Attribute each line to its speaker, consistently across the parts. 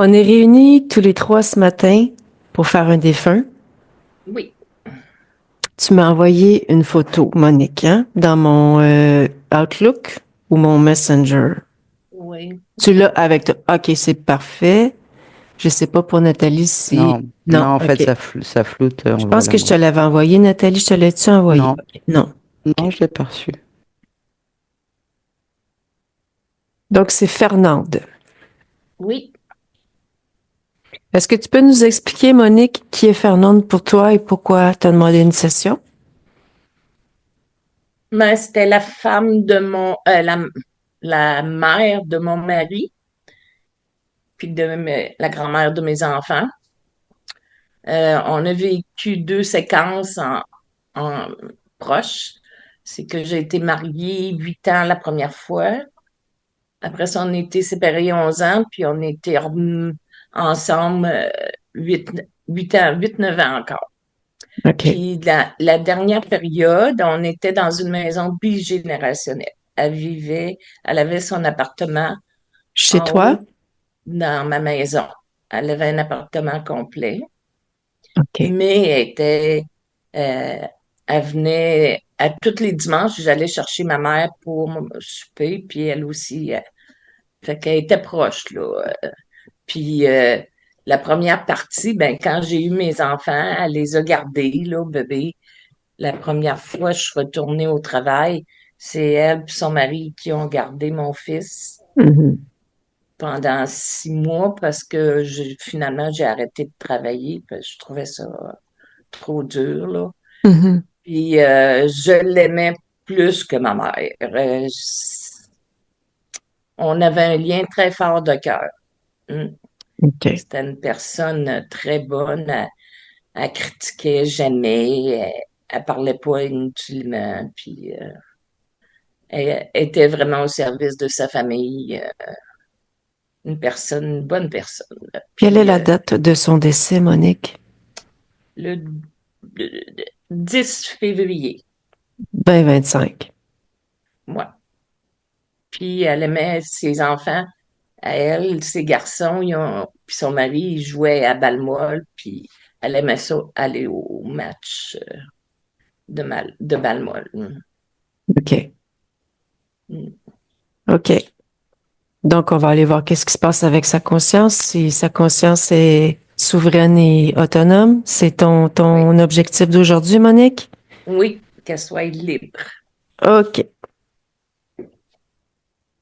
Speaker 1: On est réunis tous les trois ce matin pour faire un défunt.
Speaker 2: Oui,
Speaker 1: Tu m'as envoyé une photo, Monique, hein, dans mon Outlook ou mon Messenger.
Speaker 2: oui.
Speaker 1: Tu l'as avec toi. OK, c'est parfait. Je sais pas pour Nathalie si...
Speaker 3: Non, non,
Speaker 1: Non,
Speaker 3: en fait,
Speaker 1: OK.
Speaker 3: ça floute,
Speaker 1: Je pense
Speaker 3: envoie-la
Speaker 1: que je te
Speaker 3: moi.
Speaker 1: l'avais envoyé. Nathalie, je te l'ai-tu envoyé?
Speaker 3: Non,
Speaker 1: OK. Non.
Speaker 3: non,
Speaker 1: OK.
Speaker 3: je l'ai pas reçu.
Speaker 1: Donc, c'est Fernande.
Speaker 2: Oui,
Speaker 1: Est-ce que tu peux nous expliquer, Monique, qui est Fernande pour toi et pourquoi tu as demandé une session?
Speaker 2: mais c'était la femme de la mère de mon mari, puis la grand-mère de mes enfants. On a vécu deux séquences en proches. C'est que j'ai été mariée 8 ans la première fois. Après ça, on a été séparés 11 ans, puis on était ensemble 8, 8 ans, 8, 9 ans encore.
Speaker 1: OK.
Speaker 2: Puis la dernière période, on était dans une maison bigénérationnelle. Elle avait son appartement
Speaker 1: Chez
Speaker 2: en
Speaker 1: toi?
Speaker 2: haut dans ma maison. Elle avait un appartement complet,
Speaker 1: OK.
Speaker 2: mais euh, elle venait à tous les dimanches, j'allais chercher ma mère pour souper, puis elle aussi. Fait qu'elle était proche, là. Puis la première partie, ben quand j'ai eu mes enfants, elle les a gardés, là, bébé. La première fois, je suis retournée au travail. C'est elle et son mari qui ont gardé mon fils
Speaker 1: Mhm.
Speaker 2: pendant 6 mois parce que finalement, j'ai arrêté de travailler parce que je trouvais ça trop dur, là.
Speaker 1: Mhm.
Speaker 2: Puis, je l'aimais plus que ma mère. On avait un lien très fort de cœur. Mm.
Speaker 1: OK.
Speaker 2: C'était une personne très bonne. Elle critiquait jamais. Elle parlait pas inutilement. Puis, elle était vraiment au service de sa famille, une bonne personne.
Speaker 1: Quelle est
Speaker 2: Puis
Speaker 1: la date de son décès, Monique?
Speaker 2: le, le 10 février,
Speaker 1: 2025.
Speaker 2: moi. Puis elle aimait ses enfants, à elle, ses garçons, puis son mari, il jouait à Balmol, puis elle aimait ça, aller au match de Balmol.
Speaker 1: OK.
Speaker 2: Mm.
Speaker 1: OK. Donc, on va aller voir qu'est-ce qui se passe avec sa conscience. Si sa conscience est souveraine et autonome, c'est
Speaker 2: Oui,
Speaker 1: ton objectif d'aujourd'hui, Monique?
Speaker 2: oui, qu'elle soit libre.
Speaker 1: OK.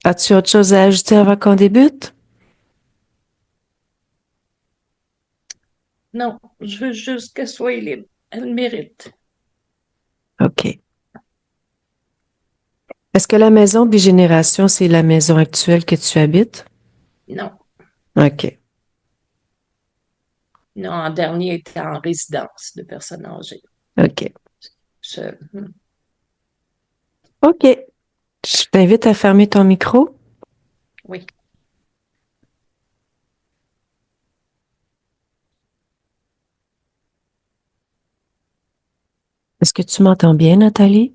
Speaker 1: As-tu autre chose à ajouter avant qu'on débute?
Speaker 2: Non, je veux juste qu'elle soit libre. Elle le mérite.
Speaker 1: OK. Est-ce que la maison bigénération, c'est la maison actuelle que tu habites?
Speaker 2: Non,
Speaker 1: OK.
Speaker 2: non, en dernier, elle était en résidence de personnes âgées.
Speaker 1: OK.
Speaker 2: Seule.
Speaker 1: OK. Je t'invite à fermer ton micro.
Speaker 2: Oui,
Speaker 1: Est-ce que tu m'entends bien, Nathalie?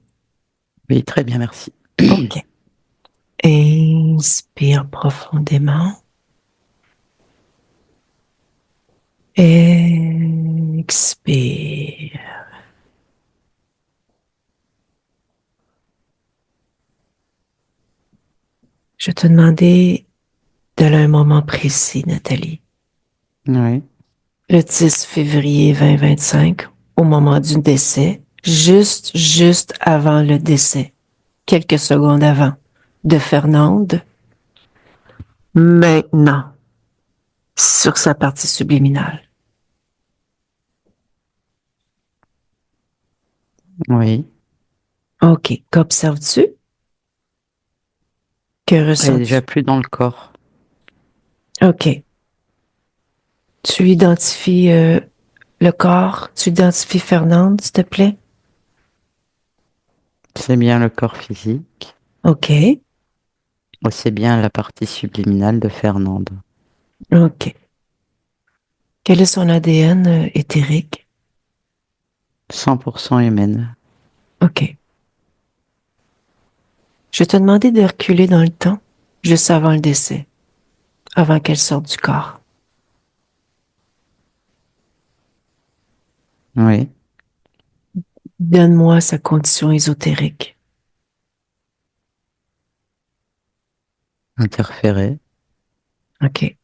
Speaker 3: Oui, très bien, merci.
Speaker 1: OK. Inspire profondément. Expire. Je te demandais d'aller à un moment précis, Nathalie.
Speaker 3: Oui,
Speaker 1: Le 10 février 2025, au moment du décès, juste avant le décès, quelques secondes avant, de Fernande, maintenant, sur sa partie subliminale.
Speaker 3: oui.
Speaker 1: OK. Qu'observes-tu? Que
Speaker 3: Elle est déjà
Speaker 1: ressens-tu?
Speaker 3: plus dans le corps.
Speaker 1: OK. Tu identifies le corps, tu identifies Fernande, s'il te plaît?
Speaker 3: C'est bien le corps physique.
Speaker 1: OK.
Speaker 3: Et c'est bien la partie subliminale de Fernande.
Speaker 1: OK. Quel est son ADN éthérique?
Speaker 3: 100% humaine.
Speaker 1: OK. Je vais te demander de reculer dans le temps, juste avant le décès, avant qu'elle sorte du corps.
Speaker 3: Oui.
Speaker 1: Donne-moi sa condition ésotérique.
Speaker 3: Interféré.
Speaker 1: OK.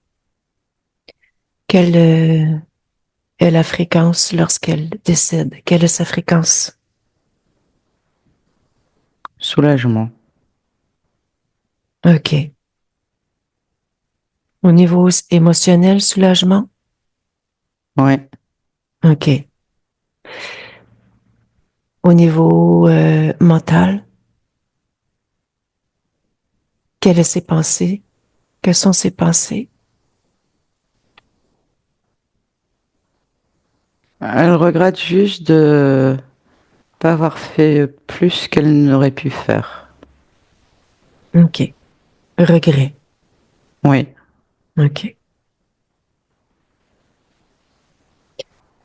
Speaker 1: Quelle est la fréquence lorsqu'elle décède? Quelle est sa fréquence?
Speaker 3: Soulagement.
Speaker 1: OK. Au niveau émotionnel, soulagement?
Speaker 3: Oui.
Speaker 1: OK. Au niveau mental, quelles sont ses pensées? Quelles sont ses pensées?
Speaker 3: Elle regrette juste de pas avoir fait plus qu'elle n'aurait pu faire.
Speaker 1: OK. Regret.
Speaker 3: Oui.
Speaker 1: OK.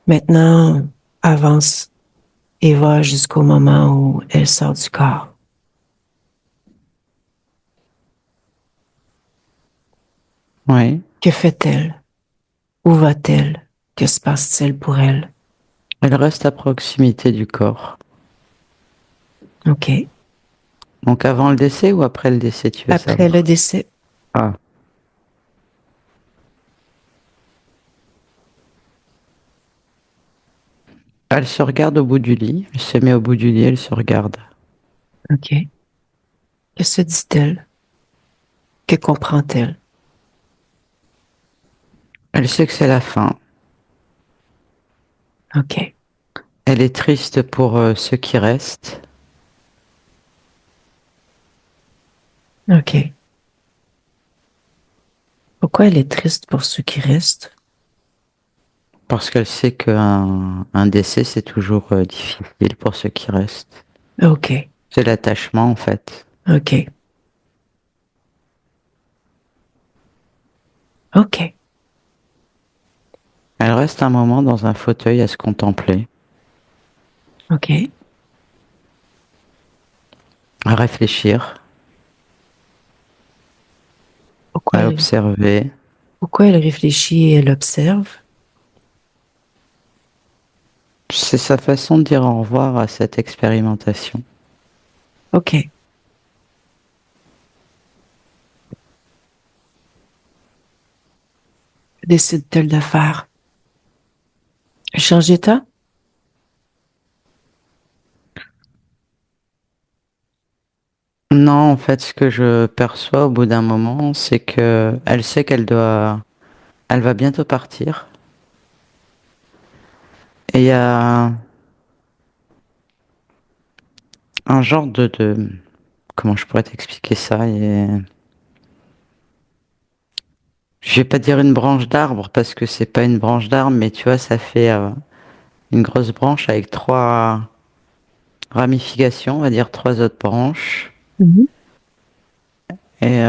Speaker 1: Maintenant, avance et va jusqu'au moment où elle sort du corps.
Speaker 3: Oui.
Speaker 1: Que fait-elle? Où va-t-elle? Que se passe-t-il pour elle?
Speaker 3: Elle reste à proximité du corps.
Speaker 1: OK.
Speaker 3: Donc avant le décès ou après le décès, tu veux
Speaker 1: Après le
Speaker 3: savoir?
Speaker 1: décès.
Speaker 3: Ah. Elle se regarde au bout du lit. Elle se met au bout du lit, elle se regarde.
Speaker 1: OK. Que se dit-elle? Que comprend-elle?
Speaker 3: Elle sait que c'est la fin.
Speaker 1: OK.
Speaker 3: Elle est triste pour ceux qui restent.
Speaker 1: OK. Pourquoi elle est triste pour ceux qui restent?
Speaker 3: Parce qu'elle sait qu'un décès, c'est toujours difficile pour ceux qui restent.
Speaker 1: OK.
Speaker 3: C'est l'attachement, en fait.
Speaker 1: OK. OK.
Speaker 3: Elle reste un moment dans un fauteuil à se contempler,
Speaker 1: OK.
Speaker 3: à réfléchir,
Speaker 1: Pourquoi
Speaker 3: à
Speaker 1: elle,
Speaker 3: observer.
Speaker 1: pourquoi elle réfléchit et elle observe?
Speaker 3: C'est sa façon de dire au revoir à cette expérimentation.
Speaker 1: OK. Que décide-t-elle de faire? Changer d'état?
Speaker 3: Non, en fait, ce que je perçois au bout d'un moment, c'est que elle sait elle va bientôt partir. Et il y a un genre comment je pourrais t'expliquer ça? Je vais pas dire une branche d'arbre parce que c'est pas une branche d'arbre, mais tu vois, ça fait une grosse branche avec trois ramifications, on va dire trois autres branches,
Speaker 1: Mhm.
Speaker 3: et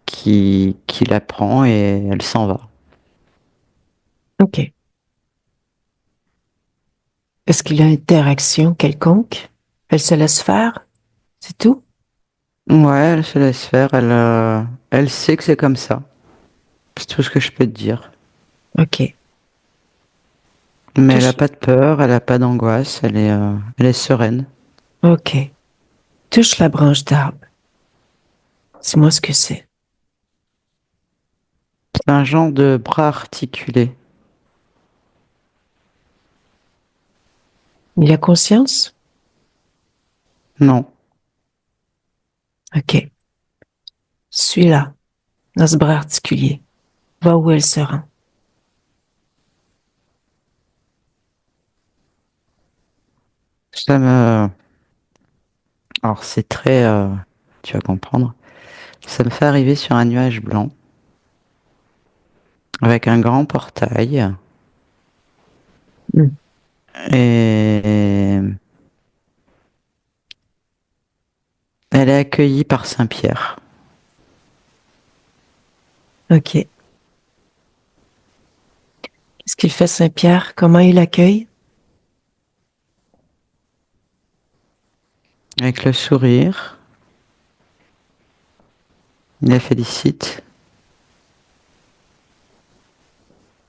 Speaker 3: qui la prend et elle s'en va.
Speaker 1: OK. Est-ce qu'il y a une interaction quelconque? Elle se laisse faire? C'est tout?
Speaker 3: Ouais, elle se laisse faire, elle sait que c'est comme ça. C'est tout ce que je peux te dire.
Speaker 1: OK.
Speaker 3: Mais elle a
Speaker 1: Touche.
Speaker 3: pas de peur, elle a pas d'angoisse, elle est sereine.
Speaker 1: OK. Touche la branche d'arbre. Dis-moi ce que c'est.
Speaker 3: C'est un genre de bras articulé.
Speaker 1: Il y a conscience?
Speaker 3: Non,
Speaker 1: OK. Suis-la, dans ce bras articulé. Va où elle se rend.
Speaker 3: ça me... Alors c'est très... tu vas comprendre. Ça me fait arriver sur un nuage blanc, avec un grand portail,
Speaker 1: Hmm.
Speaker 3: et elle est accueillie par Saint-Pierre.
Speaker 1: OK. Qu'est-ce qu'il fait, Saint-Pierre? Comment il accueille?
Speaker 3: Avec le sourire, il la félicite.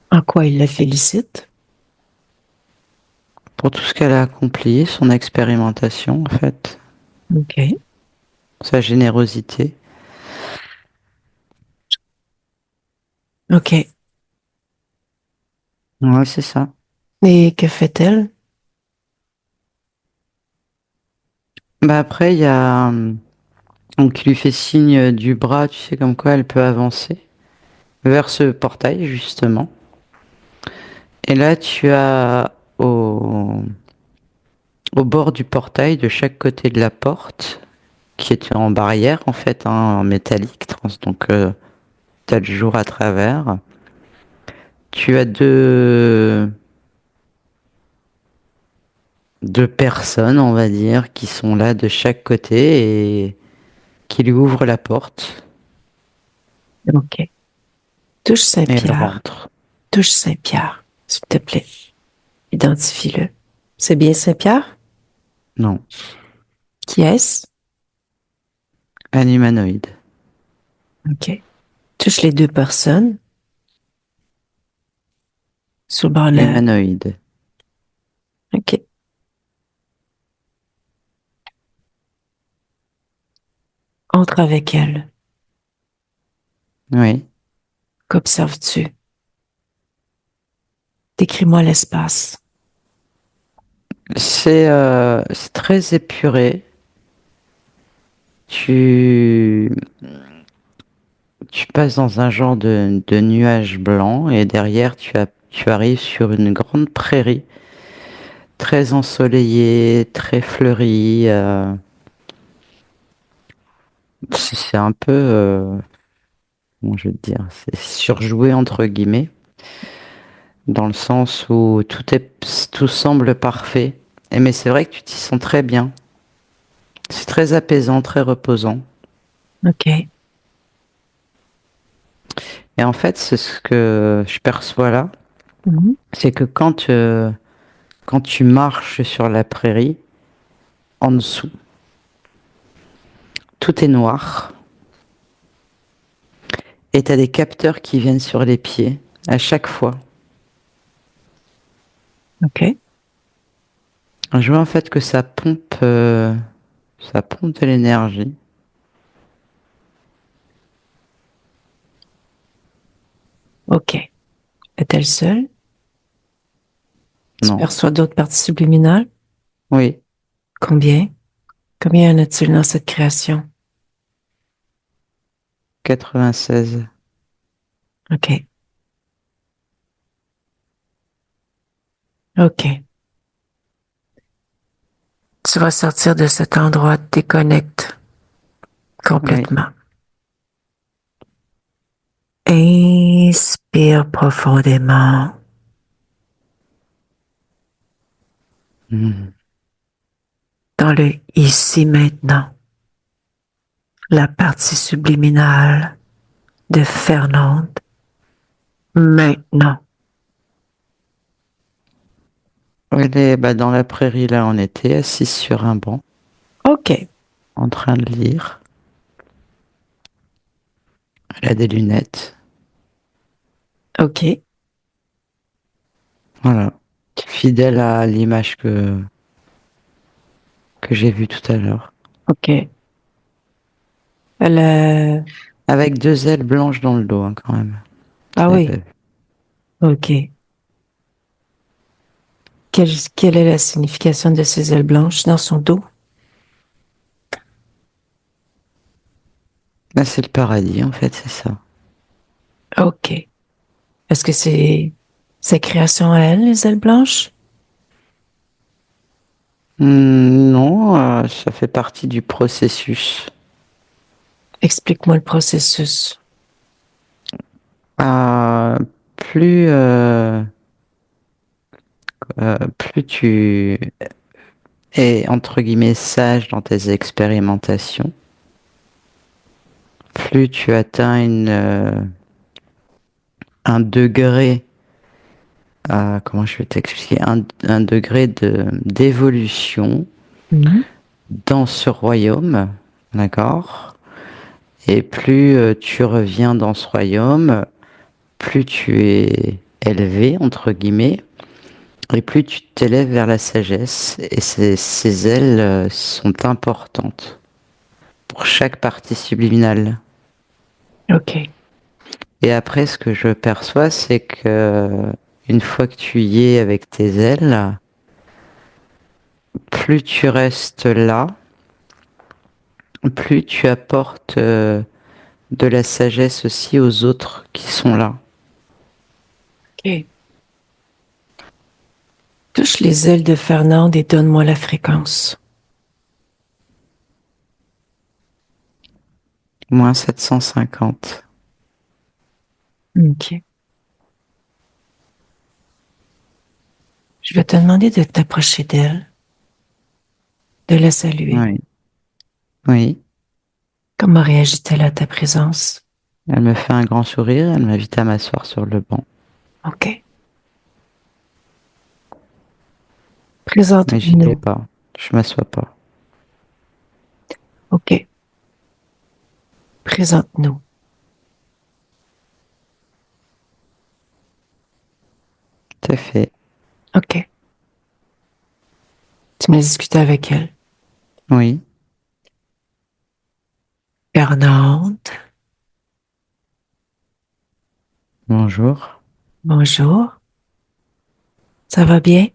Speaker 1: En quoi il la félicite?
Speaker 3: pour tout ce qu'elle a accompli, son expérimentation, en fait,
Speaker 1: OK.
Speaker 3: sa générosité.
Speaker 1: OK.
Speaker 3: Ouais, c'est ça.
Speaker 1: Et que fait-elle?
Speaker 3: Bah après, il y a donc il lui fait signe du bras, tu sais, comme quoi elle peut avancer vers ce portail, justement. Et là, tu as au bord du portail, de chaque côté de la porte, qui est en barrière, en fait, hein, en métallique, donc t'as le jour à travers. Tu as deux personnes, on va dire, qui sont là de chaque côté et qui lui ouvrent la porte.
Speaker 1: OK. Touche
Speaker 3: Et elle
Speaker 1: Saint-Pierre.
Speaker 3: rentre.
Speaker 1: Touche Saint-Pierre, s'il te plaît. Identifie-le. C'est bien Saint-Pierre?
Speaker 3: Non,
Speaker 1: Qui est-ce?
Speaker 3: un humanoïde.
Speaker 1: OK. Touche les deux personnes. Sur le bord là.
Speaker 3: Humanoïde.
Speaker 1: OK. Entre avec elle.
Speaker 3: Oui.
Speaker 1: Qu'observes-tu? Décris-moi l'espace.
Speaker 3: C'est très épuré. Tu, tu passes dans un genre de nuage blanc et derrière tu arrives sur une grande prairie très ensoleillée, très fleurie. C'est un peu, comment je vais te dire, c'est surjoué entre guillemets, dans le sens où tout semble parfait. Mais c'est vrai que tu t'y sens très bien. C'est très apaisant, très reposant.
Speaker 1: OK.
Speaker 3: Et en fait, c'est ce que je perçois là,
Speaker 1: Mhm.
Speaker 3: c'est que quand tu marches sur la prairie, en dessous, tout est noir. Et t'as des capteurs qui viennent sur les pieds à chaque fois.
Speaker 1: OK.
Speaker 3: Je vois en fait que ça pompe de l'énergie.
Speaker 1: OK. Est-elle seule? Tu
Speaker 3: Non.
Speaker 1: perçois d'autres parties subliminales?
Speaker 3: Oui.
Speaker 1: Combien? Combien y en a-t-il dans cette création?
Speaker 3: 96.
Speaker 1: OK. OK. Tu vas sortir de cet endroit, te déconnecte
Speaker 3: Oui.
Speaker 1: complètement. Inspire profondément.
Speaker 3: Mhm.
Speaker 1: Dans le ici maintenant, la partie subliminale de Fernande. Maintenant.
Speaker 3: Bah, dans la prairie là, on était assis sur un banc,
Speaker 1: OK.
Speaker 3: en train de lire. Elle a des lunettes.
Speaker 1: OK.
Speaker 3: Voilà. Fidèle à l'image que j'ai vue tout à l'heure.
Speaker 1: OK. Elle,
Speaker 3: Avec deux ailes blanches dans le dos, hein, quand même.
Speaker 1: ah
Speaker 3: Tu l'avais pas
Speaker 1: oui.
Speaker 3: vu.
Speaker 1: OK. Quelle est la signification de ces ailes blanches dans son dos?
Speaker 3: Là, c'est le paradis, en fait, c'est ça.
Speaker 1: OK. Est-ce que c'est sa création à elle, les ailes blanches?
Speaker 3: Non, ça fait partie du processus.
Speaker 1: Explique-moi le processus.
Speaker 3: Euh, plus, euh, plus tu es, entre guillemets, sage dans tes expérimentations, plus tu atteins un degré, comment je vais t'expliquer, un degré d'évolution
Speaker 1: Mhm.
Speaker 3: dans ce royaume, d'accord? Et plus tu reviens dans ce royaume, plus tu es élevé, entre guillemets, Et plus tu t'élèves vers la sagesse, et ces ailes sont importantes pour chaque partie subliminale.
Speaker 1: OK.
Speaker 3: Et après, ce que je perçois, c'est que une fois que tu y es avec tes ailes, plus tu restes là, plus tu apportes de la sagesse aussi aux autres qui sont là.
Speaker 1: OK. Touche les ailes de Fernande et donne-moi la fréquence.
Speaker 3: Moins 750.
Speaker 1: OK. Je vais te demander de t'approcher d'elle, de la saluer.
Speaker 3: Oui. Oui.
Speaker 1: Comment réagit-elle à ta présence?
Speaker 3: Elle me fait un grand sourire, elle m'invite à m'asseoir sur le banc.
Speaker 1: OK.
Speaker 3: Mais j'y vais
Speaker 1: Présente-nous.
Speaker 3: pas. Je m'assois pas.
Speaker 1: OK. Présente-nous.
Speaker 3: C'est fait.
Speaker 1: OK. Tu m'as discuté avec elle.
Speaker 3: Oui.
Speaker 1: Fernande,
Speaker 3: Bonjour.
Speaker 1: bonjour. Ça va bien?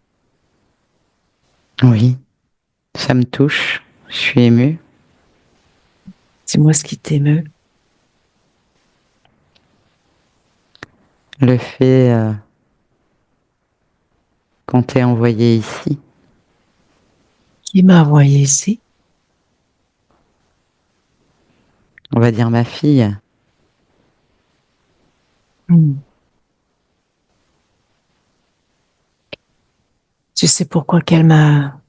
Speaker 3: Oui. Ça me touche. Je suis émue.
Speaker 1: Dis-moi ce qui t'émeut.
Speaker 3: Le fait qu'on t'ait envoyé ici.
Speaker 1: Qui m'a envoyé ici?
Speaker 3: On va dire ma fille.
Speaker 1: Hmm. Tu sais pourquoi qu'elle m'a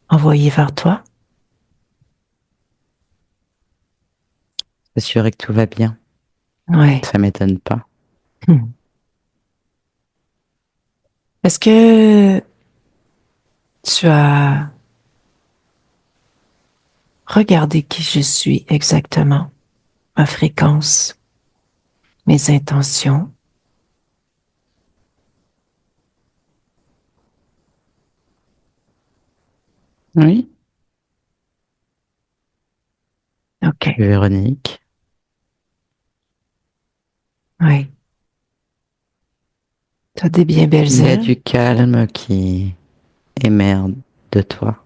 Speaker 1: envoyé vers toi?
Speaker 3: S'assurer que tout va bien.
Speaker 1: Ouais.
Speaker 3: Ça m'étonne pas.
Speaker 1: Hmm. Est-ce que tu as regardé qui je suis exactement? Ma fréquence, mes intentions?
Speaker 3: Oui. Je
Speaker 1: OK.
Speaker 3: suis Véronique.
Speaker 1: Oui. Tu as des bien belles
Speaker 3: Il y a
Speaker 1: ailes.
Speaker 3: du calme qui émerde de toi.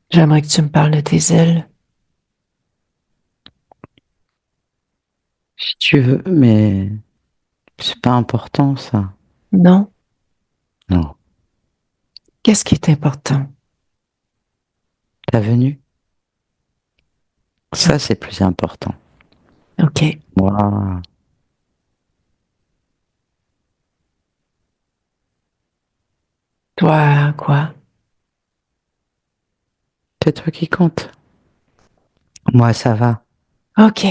Speaker 1: J'aimerais que tu me parles de tes ailes.
Speaker 3: Si tu veux, mais c'est pas important ça.
Speaker 1: Non?
Speaker 3: Non.
Speaker 1: Qu'est-ce qui est important?
Speaker 3: Ta venue. Ça, c'est plus important.
Speaker 1: OK.
Speaker 3: Moi,
Speaker 1: Toi, quoi?
Speaker 3: c'est toi qui compte. Moi, ça va.
Speaker 1: OK.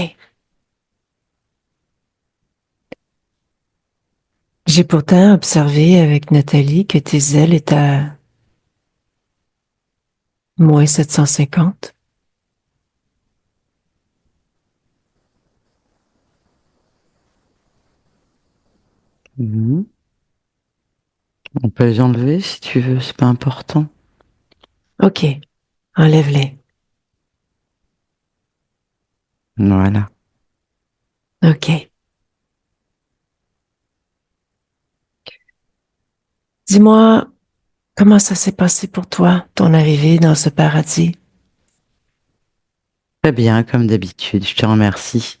Speaker 1: J'ai pourtant observé avec Nathalie que tes ailes étaient à moins 750.
Speaker 3: Mhm. On peut les enlever si tu veux, c'est pas important.
Speaker 1: OK. Enlève-les.
Speaker 3: Voilà.
Speaker 1: OK. Dis-moi, comment ça s'est passé pour toi, ton arrivée dans ce paradis?
Speaker 3: Très bien, comme d'habitude, je te remercie.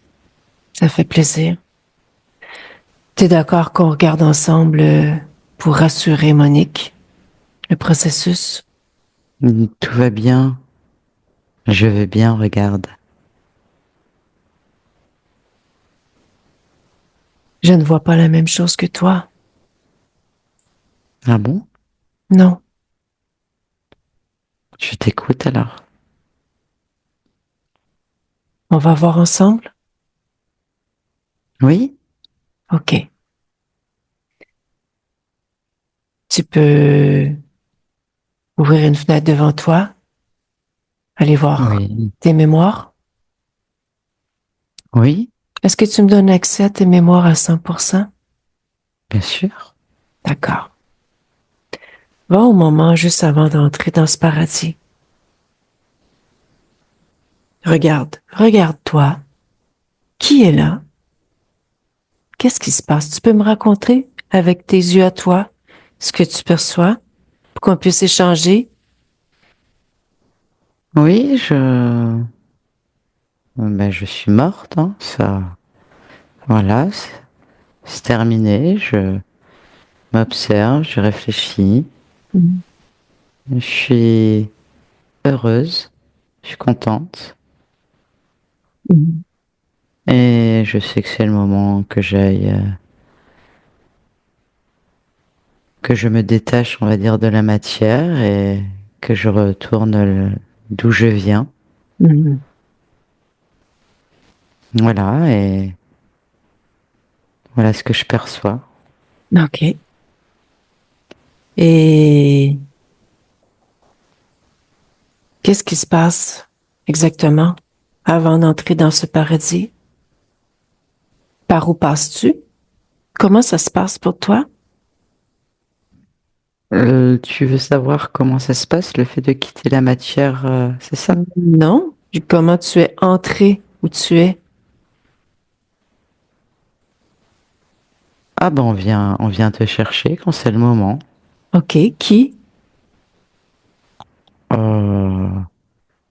Speaker 1: Ça fait plaisir. T'es d'accord qu'on regarde ensemble pour rassurer Monique, le processus?
Speaker 3: Tout va bien. Je vais bien, regarde.
Speaker 1: Je ne vois pas la même chose que toi.
Speaker 3: Ah bon?
Speaker 1: Non.
Speaker 3: Je t'écoute alors.
Speaker 1: On va voir ensemble?
Speaker 3: Oui?
Speaker 1: OK. Tu peux ouvrir une fenêtre devant toi, aller voir
Speaker 3: Oui.
Speaker 1: tes mémoires.
Speaker 3: Oui?
Speaker 1: Est-ce que tu me donnes accès à tes mémoires à 100%?
Speaker 3: Bien sûr.
Speaker 1: D'accord. Va au moment juste avant d'entrer dans ce paradis. Regarde, regarde-toi. Qui est là? Qu'est-ce qui se passe? Tu peux me raconter avec tes yeux à toi ce que tu perçois pour qu'on puisse échanger?
Speaker 3: Oui, ben, je suis morte, hein, ça, voilà, c'est terminé. Je m'observe, je réfléchis,
Speaker 1: Mhm.
Speaker 3: je suis heureuse, je suis contente,
Speaker 1: Mhm.
Speaker 3: et je sais que c'est le moment que j'aille, que je me détache, on va dire, de la matière et que je retourne d'où je viens.
Speaker 1: Mhm.
Speaker 3: Voilà, et voilà ce que je perçois.
Speaker 1: OK. Et qu'est-ce qui se passe exactement avant d'entrer dans ce paradis? Par où passes-tu? Comment ça se passe pour toi?
Speaker 3: Tu veux savoir comment ça se passe, le fait de quitter la matière, c'est ça?
Speaker 1: Non. Comment tu es entré où tu es?
Speaker 3: Ah ben on vient te chercher quand c'est le moment.
Speaker 1: OK. Qui?
Speaker 3: Euh,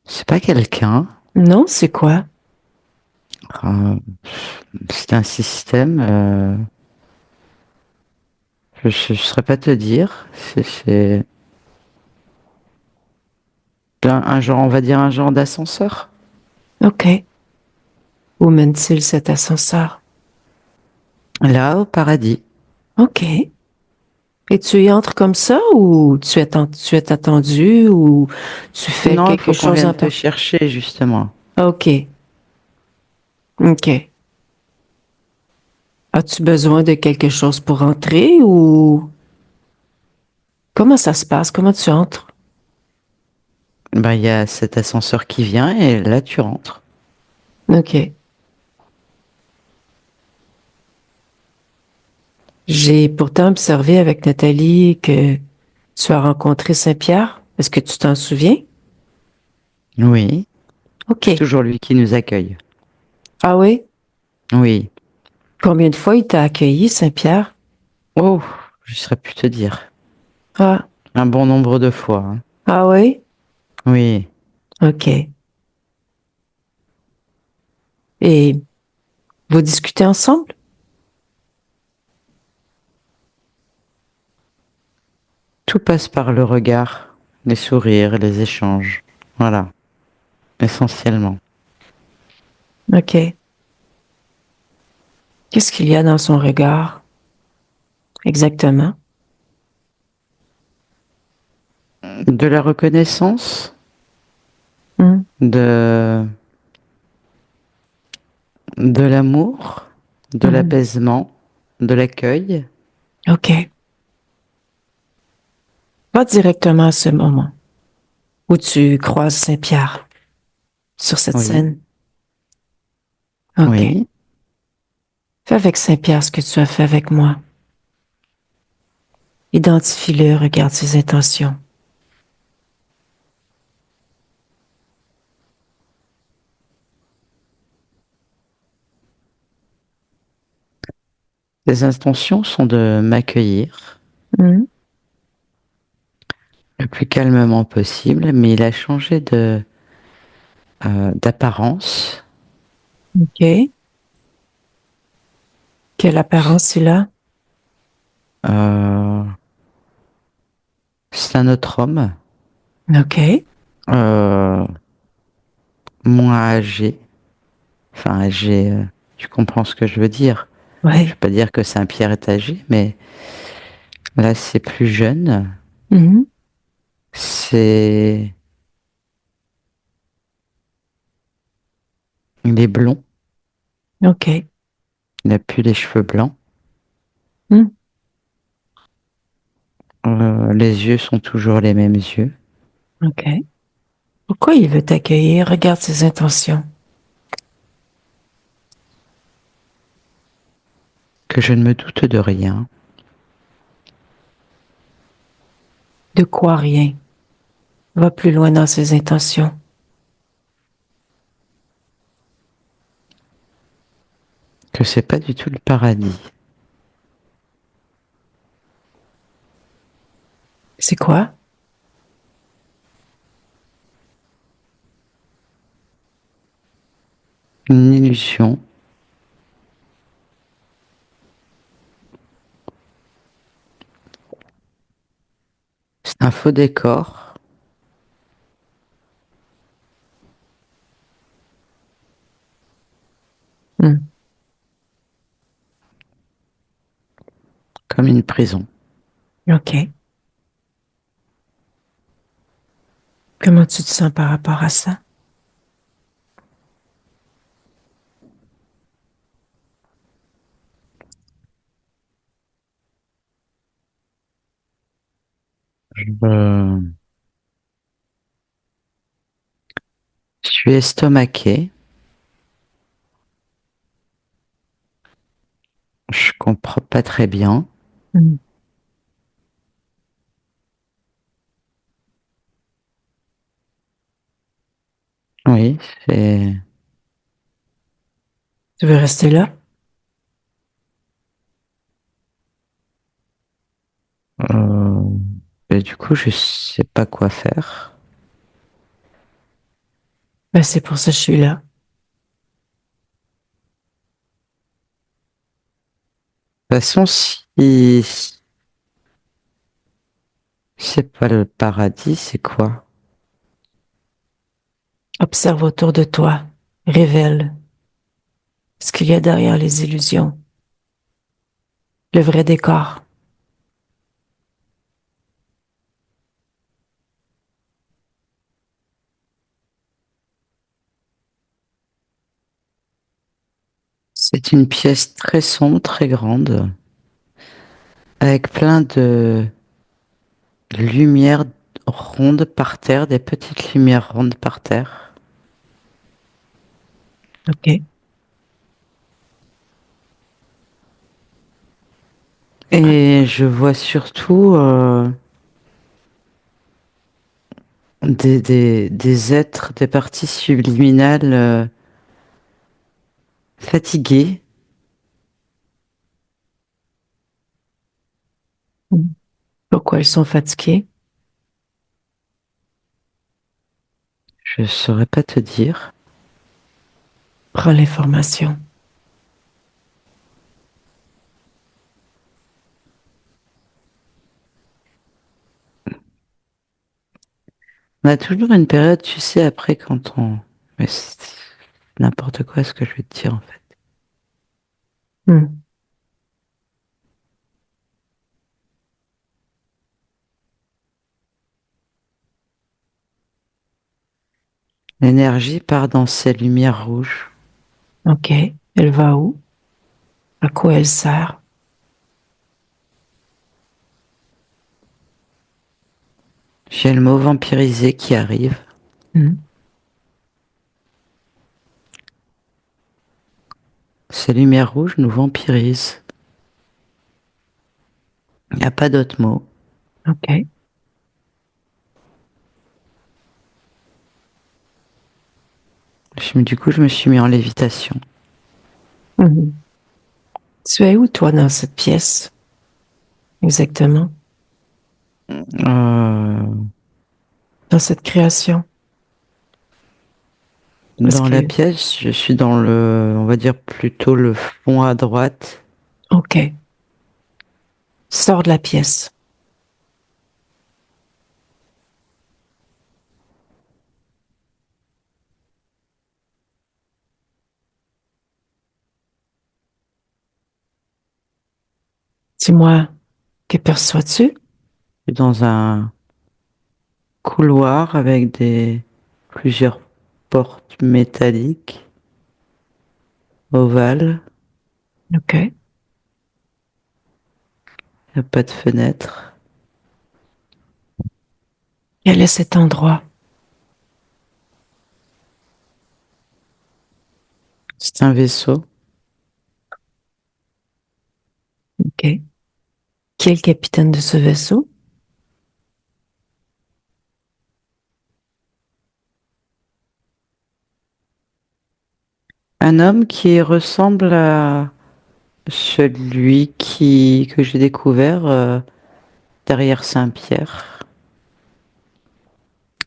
Speaker 3: c'est pas quelqu'un,
Speaker 1: Non, c'est quoi?
Speaker 3: euh, c'est un système. Je saurais pas te dire. C'est un genre, on va dire un genre d'ascenseur.
Speaker 1: OK. Où mène-t-il cet ascenseur?
Speaker 3: Là, au paradis.
Speaker 1: OK. Et tu y entres comme ça ou tu es attendu ou tu fais
Speaker 3: Non, il
Speaker 1: quelque
Speaker 3: faut qu'on
Speaker 1: chose
Speaker 3: vienne
Speaker 1: en
Speaker 3: te
Speaker 1: part?
Speaker 3: chercher justement.
Speaker 1: OK. OK. As-tu besoin de quelque chose pour entrer ou comment ça se passe? Comment tu entres?
Speaker 3: Ben il y a cet ascenseur qui vient et là tu rentres.
Speaker 1: OK. J'ai pourtant observé avec Nathalie que tu as rencontré Saint-Pierre. Est-ce que tu t'en souviens?
Speaker 3: Oui, c'est
Speaker 1: OK.
Speaker 3: toujours lui qui nous accueille.
Speaker 1: Ah oui?
Speaker 3: Oui.
Speaker 1: Combien de fois il t'a accueilli, Saint-Pierre?
Speaker 3: Oh, je saurais plus te dire.
Speaker 1: Ah,
Speaker 3: Un bon nombre de fois, hein.
Speaker 1: ah oui?
Speaker 3: Oui.
Speaker 1: OK. Et vous discutez ensemble?
Speaker 3: Tout passe par le regard, les sourires, les échanges. Voilà, essentiellement.
Speaker 1: OK. Qu'est-ce qu'il y a dans son regard? Exactement.
Speaker 3: De la reconnaissance,
Speaker 1: Hmm.
Speaker 3: de, de l'amour, de
Speaker 1: Mhm.
Speaker 3: l'apaisement, de l'accueil.
Speaker 1: OK. Va directement à ce moment où tu croises Saint-Pierre sur cette
Speaker 3: Oui,
Speaker 1: scène. OK.
Speaker 3: oui.
Speaker 1: Fais avec Saint-Pierre ce que tu as fait avec moi. Identifie-le, regarde ses intentions.
Speaker 3: Les intentions sont de m'accueillir
Speaker 1: Hmm.
Speaker 3: le plus calmement possible, mais il a changé d'apparence.
Speaker 1: OK. Quelle apparence il a?
Speaker 3: Euh, c'est un autre homme,
Speaker 1: OK.
Speaker 3: euh, moins âgé. Enfin, âgé, tu comprends ce que je veux dire. Je
Speaker 1: Ouais.
Speaker 3: veux pas dire que Saint-Pierre est âgé, mais là, c'est plus jeune.
Speaker 1: Mhm.
Speaker 3: C'est... Il est blond.
Speaker 1: OK.
Speaker 3: Il n'a plus les cheveux blancs.
Speaker 1: Hmm.
Speaker 3: Les yeux sont toujours les mêmes yeux.
Speaker 1: OK. Pourquoi il veut t'accueillir? Regarde ses intentions.
Speaker 3: Que je ne me doute de rien.
Speaker 1: De quoi rien? Va plus loin dans ses intentions.
Speaker 3: Que c'est pas du tout le paradis.
Speaker 1: C'est quoi?
Speaker 3: Une illusion. C'est un faux décor.
Speaker 1: Hmm.
Speaker 3: Comme une prison.
Speaker 1: OK. Comment tu te sens par rapport à ça?
Speaker 3: Euh, je suis estomaqué. Je comprends pas très bien.
Speaker 1: Hmm.
Speaker 3: Oui, c'est.
Speaker 1: Tu veux rester là?
Speaker 3: euh, Et du coup, je sais pas quoi faire.
Speaker 1: Ben, c'est pour ça que je suis là.
Speaker 3: De toute façon, si c'est pas le paradis, c'est quoi?
Speaker 1: Observe autour de toi. Révèle ce qu'il y a derrière les illusions. Le vrai décor.
Speaker 3: C'est une pièce très sombre, très grande, avec plein de lumières rondes par terre, des petites lumières rondes par terre.
Speaker 1: OK.
Speaker 3: Et je vois surtout des êtres, des parties subliminales fatiguées.
Speaker 1: Hmm. Pourquoi ils sont fatigués?
Speaker 3: Je saurais pas te dire.
Speaker 1: Prends l'information.
Speaker 3: On a toujours une période, tu sais, après quand on... Mais c'est n'importe quoi ce que je vais te dire en fait.
Speaker 1: Hmm.
Speaker 3: L'énergie part dans ces lumières rouges.
Speaker 1: OK. Elle va où? À quoi elle sert?
Speaker 3: J'ai le mot vampirisé qui arrive.
Speaker 1: Hmm.
Speaker 3: Ces lumières rouges nous vampirisent. Il n'y a pas d'autre mot.
Speaker 1: OK.
Speaker 3: Du coup, je me suis mis en lévitation.
Speaker 1: Mhm. Tu es où, toi, dans cette pièce? Exactement.
Speaker 3: Euh,
Speaker 1: Dans cette création. Parce
Speaker 3: Dans la
Speaker 1: que,
Speaker 3: pièce, je suis dans le, on va dire plutôt le fond à droite.
Speaker 1: OK. Sors de la pièce. Dis-moi, que perçois-tu?
Speaker 3: Je suis dans un couloir avec plusieurs portes métalliques, ovales.
Speaker 1: OK.
Speaker 3: Il n'y a pas de fenêtre.
Speaker 1: Quel est cet endroit?
Speaker 3: C'est un vaisseau.
Speaker 1: OK. Qui est le capitaine de ce vaisseau?
Speaker 3: Un homme qui ressemble à celui que j'ai découvert derrière Saint-Pierre,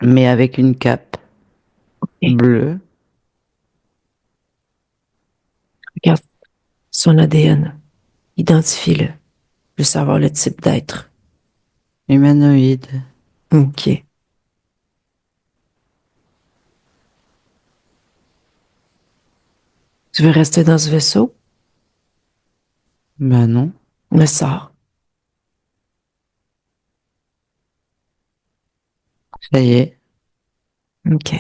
Speaker 3: mais avec une cape
Speaker 1: Ok.
Speaker 3: bleue.
Speaker 1: Regarde son ADN. Identifie-le. Je veux savoir le type d'être.
Speaker 3: Humanoïde.
Speaker 1: Ok. Tu veux rester dans ce vaisseau?
Speaker 3: Ben non,
Speaker 1: Me sors.
Speaker 3: ça y est,
Speaker 1: Ok.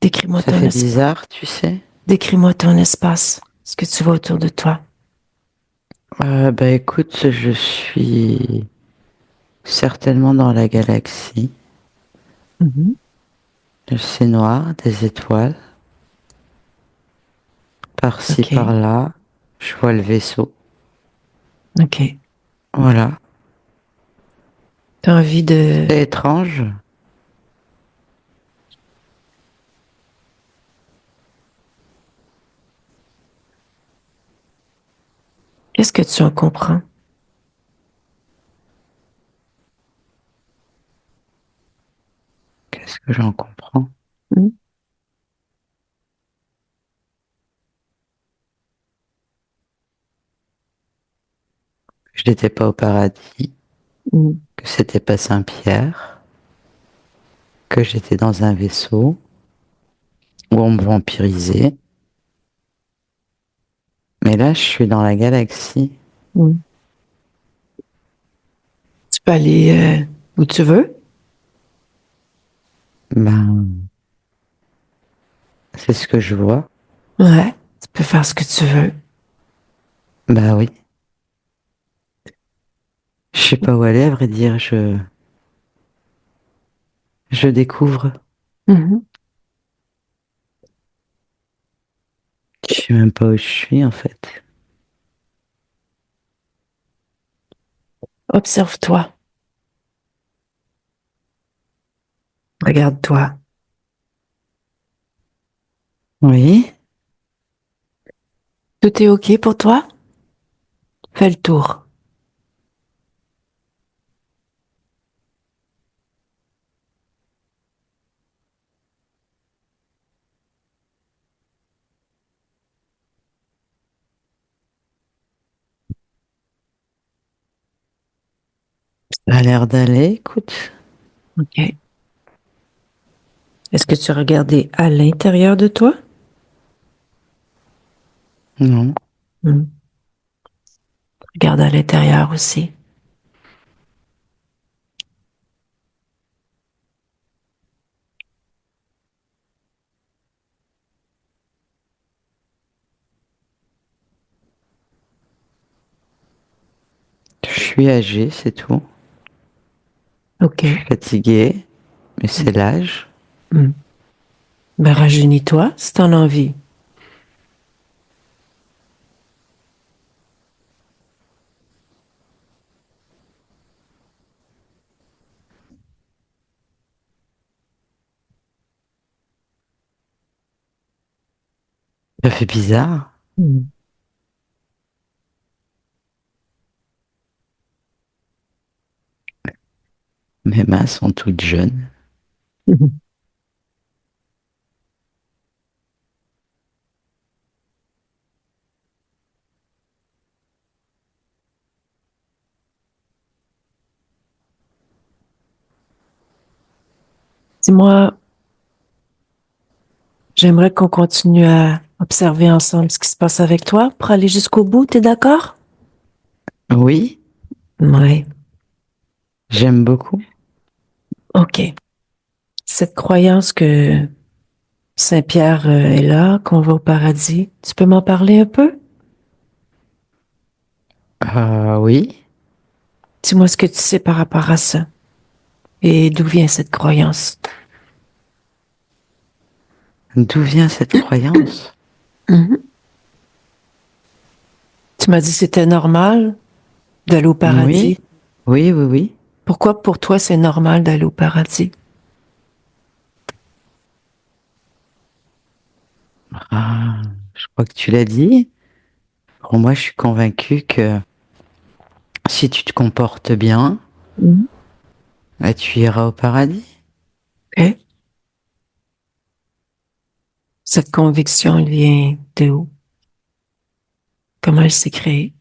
Speaker 1: Décris-moi
Speaker 3: ça
Speaker 1: ton
Speaker 3: fait
Speaker 1: espace.
Speaker 3: bizarre, tu sais.
Speaker 1: Décris-moi ton espace. Ce que tu vois autour de toi.
Speaker 3: Bah écoute, je suis certainement dans la galaxie.
Speaker 1: Mhm.
Speaker 3: C'est noir, des étoiles. Par-ci,
Speaker 1: Ok.
Speaker 3: par-là, je vois le vaisseau.
Speaker 1: Ok.
Speaker 3: Voilà.
Speaker 1: T'as envie de...
Speaker 3: C'est étrange.
Speaker 1: Qu'est-ce que tu en comprends?
Speaker 3: Qu'est-ce que j'en comprends?
Speaker 1: Hmm?
Speaker 3: Je n'étais pas au paradis,
Speaker 1: Hmm.
Speaker 3: que c'était pas Saint-Pierre, que j'étais dans un vaisseau où on me vampirisait. Mais là, je suis dans la galaxie.
Speaker 1: Hmm. Tu peux aller où tu veux.
Speaker 3: Ben, c'est ce que je vois.
Speaker 1: Ouais. Tu peux faire ce que tu veux.
Speaker 3: Bah oui. Je sais pas où aller, à vrai dire. Je découvre.
Speaker 1: Mhm.
Speaker 3: Je sais même pas où je suis, en fait.
Speaker 1: Observe-toi. Regarde-toi.
Speaker 3: Oui.
Speaker 1: Tout est OK pour toi? Fais le tour.
Speaker 3: Ça a l'air d'aller, écoute.
Speaker 1: OK. Est-ce que tu as regardé à l'intérieur de toi?
Speaker 3: Non.
Speaker 1: Hmm. Regarde à l'intérieur aussi.
Speaker 3: Je suis âgé, c'est tout. Je suis
Speaker 1: OK.
Speaker 3: fatigué, mais c'est l'âge.
Speaker 1: Hmm. Ben, rajeunis-toi si t'en as envie.
Speaker 3: Ça fait bizarre.
Speaker 1: Hmm.
Speaker 3: Mes mains sont toutes jeunes.
Speaker 1: Dis-moi, j'aimerais qu'on continue à observer ensemble ce qui se passe avec toi pour aller jusqu'au bout. T'es d'accord?
Speaker 3: Oui,
Speaker 1: Ouais.
Speaker 3: j'aime beaucoup.
Speaker 1: OK. Cette croyance que Saint-Pierre est là, qu'on va au paradis, tu peux m'en parler un peu?
Speaker 3: Oui.
Speaker 1: Dis-moi ce que tu sais par rapport à ça et d'où vient cette croyance.
Speaker 3: D'où vient cette croyance?
Speaker 1: Mhm. Tu m'as dit que c'était normal d'aller au paradis.
Speaker 3: Oui, oui, oui, oui.
Speaker 1: Pourquoi pour toi c'est normal d'aller au paradis?
Speaker 3: Ah, je crois que tu l'as dit. Pour moi, je suis convaincue que si tu te comportes bien,
Speaker 1: Mhm.
Speaker 3: bah, tu iras au paradis.
Speaker 1: Ok. Cette conviction elle vient de où? Comment elle s'est créée?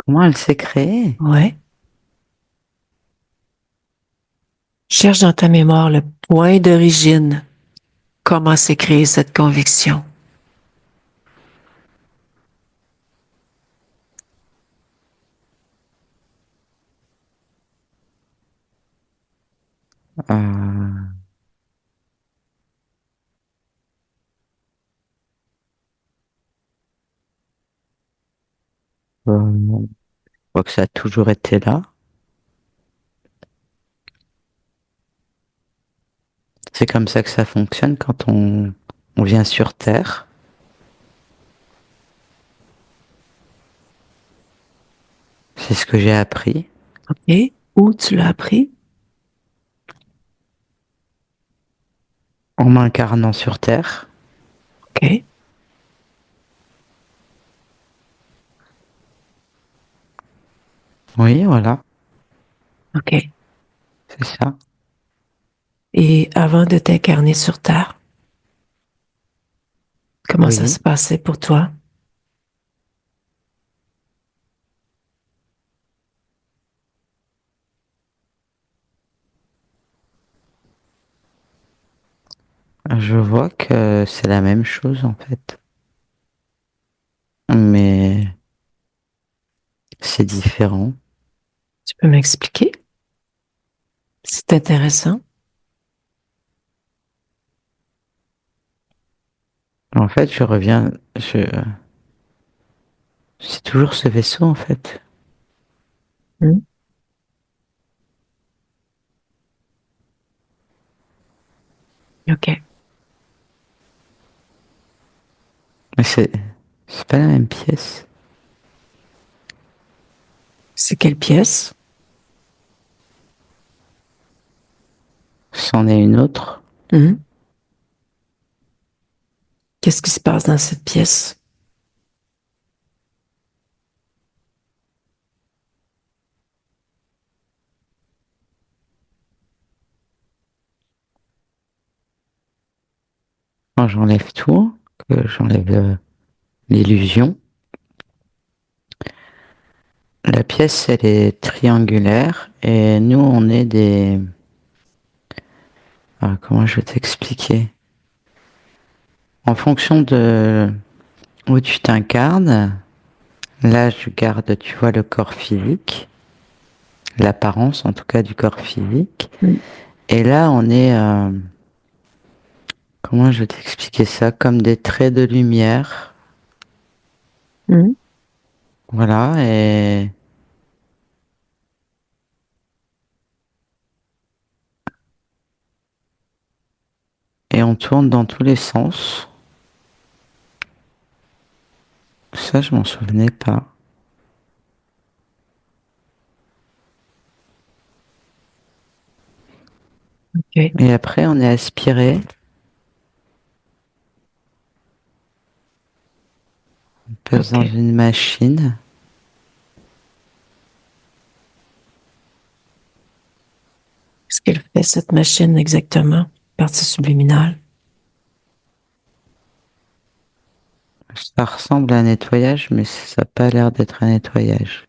Speaker 3: Comment elle s'est créée?
Speaker 1: Ouais. Cherche dans ta mémoire le point d'origine. Comment s'est créée cette conviction?
Speaker 3: Euh, je crois que ça a toujours été là. C'est comme ça que ça fonctionne quand on vient sur Terre. C'est ce que j'ai appris
Speaker 1: OK. Où tu l'as appris?
Speaker 3: en m'incarnant sur Terre.
Speaker 1: OK.
Speaker 3: Oui, voilà,
Speaker 1: OK.
Speaker 3: c'est ça.
Speaker 1: Et avant de t'incarner sur Terre, comment ça se
Speaker 3: Oui,
Speaker 1: passait pour toi?
Speaker 3: je vois que c'est la même chose en fait. Mais c'est différent.
Speaker 1: Tu peux m'expliquer? C'est intéressant.
Speaker 3: En fait, c'est toujours ce vaisseau en fait.
Speaker 1: Hmm. OK.
Speaker 3: Mais c'est pas la même pièce.
Speaker 1: C'est quelle pièce?
Speaker 3: C'en est une autre.
Speaker 1: Hmm. Qu'est-ce qui se passe dans cette pièce?
Speaker 3: Quand j'enlève tout, que j'enlève l'illusion, la pièce elle est triangulaire et nous on est des... Ah, comment je vais t'expliquer? En fonction de où tu t'incarnes, là je garde, tu vois, le corps physique, l'apparence en tout cas du corps physique.
Speaker 1: Hmm.
Speaker 3: Et là on est... comment je vais t'expliquer ça? Comme des traits de lumière.
Speaker 1: Hmm.
Speaker 3: Voilà, et on tourne dans tous les sens. Ça, je m'en souvenais pas.
Speaker 1: OK.
Speaker 3: Et après, on est aspiré, on passe dans
Speaker 1: OK.
Speaker 3: une machine.
Speaker 1: Qu'est-ce qu'elle fait, cette machine, exactement? Partie subliminale.
Speaker 3: Ça ressemble à un nettoyage, mais ça n'a pas l'air d'être un nettoyage.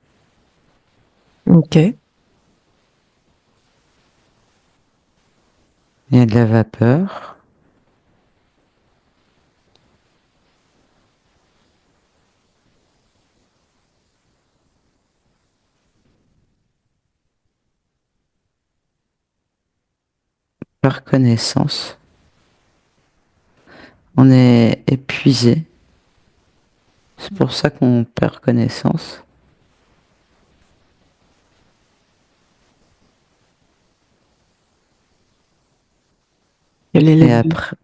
Speaker 1: OK.
Speaker 3: Il y a de la vapeur. Par connaissance, on est épuisé. C'est pour ça qu'on perd connaissance.
Speaker 1: Quel est le
Speaker 3: Et
Speaker 1: but?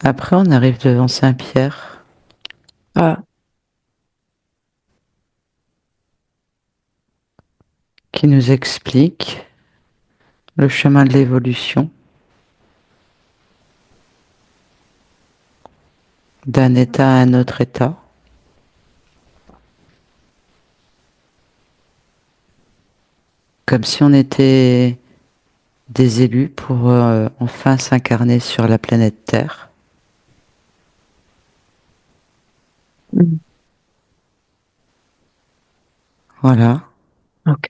Speaker 3: après on arrive devant Saint-Pierre
Speaker 1: Ah,
Speaker 3: qui nous explique le chemin de l'évolution. d'un état à un autre état. Comme si on était des élus pour enfin s'incarner sur la planète Terre.
Speaker 1: Mm.
Speaker 3: Voilà.
Speaker 1: OK.